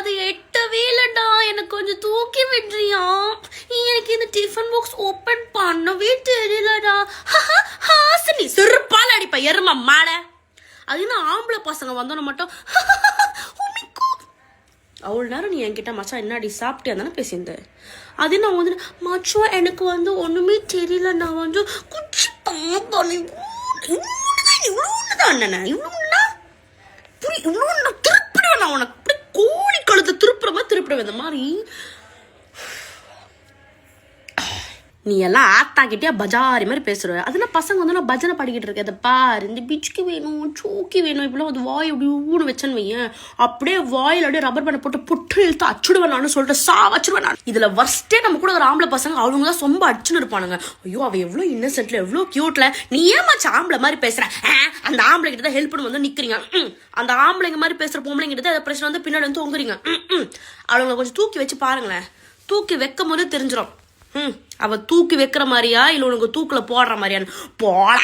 அது எட்டவே இல்லடா. எனக்கு கொஞ்சம் தூக்கி விடுறியா? எனக்கு இந்த டிஃபன் பாக்ஸ் ஓபன் பண்ணவே தெரியலடா. ஹாசினி செருப்பால் அடிப்ப எரும மாலை. அது என்ன ஆம்பளை பசங்க வந்தோன்னு மட்டும் அவ்வளோ நேரம் நீ என்கிட்ட மச்சான் என்னடி சாப்பிட்டே தானே பேசியிருந்த. அது நான் வந்து மச்சான் எனக்கு வந்து ஒன்றுமே தெரியல, நான் வந்து குச்சி பார்த்தோம் இவ்வளோதான் அண்ணன் இவ்வளோன்னா இவ்வளோ நான் திருப்பிடுவேன். நான் உனக்கு அப்படி கோழி கழுத்தை திருப்புற மாதிரி திருப்பிடுவேன். இந்த மாதிரி நீ எல்லாம் ஆத்தாக்கிட்டே பஜாரி மாதிரி பேசுற. அதெல்லாம் பசங்க வந்து நான் பஜனை பாடிக்கிட்டு இருக்கேன். அதை பாரு, இந்த பிச்சுக்கு வேணும் சூக்கி வேணும் இப்படிலாம் அது வாய் அப்படி ஊன்னு வச்சேன்னு வையன், அப்படியே வாயில் அப்படியே ரப்பர் பேண்டை போட்டு புட்டு இழுத்து அச்சுடுவேன் நான் சொல்லிட்டு வச்சிருவேன் நான். இதுல வர்ஸ்டே நம்ம கூட ஒரு ஆம்பளை பசங்க அவங்க தான் ரொம்ப அடிச்சுன்னு இருப்பானுங்க. ஐயோ அவ எவ்வளோ இன்னசென்ட்ல எவ்வளோ கியூட்ல, நீ ஏமாச்சு ஆம்பளை மாதிரி பேசுற, அந்த ஆம்பளை கிட்ட தான் ஹெல்ப் பண்ணி வந்து நிக்கிறீங்க, அந்த ஆம்பளைங்க மாதிரி பேசுற பொம்பளைங்க கிட்ட அதை பிரச்சனை வந்து பின்னாடி வந்து தொங்குறீங்க. அவங்கள கொஞ்சம் தூக்கி வச்சு பாருங்களேன். தூக்கி வைக்கும் போது தெரிஞ்சிடும் அவ தூக்கி வைக்கிற மாதிரியா இல்ல உனக்கு தூக்குல போடுற மாதிரியான்னு. போட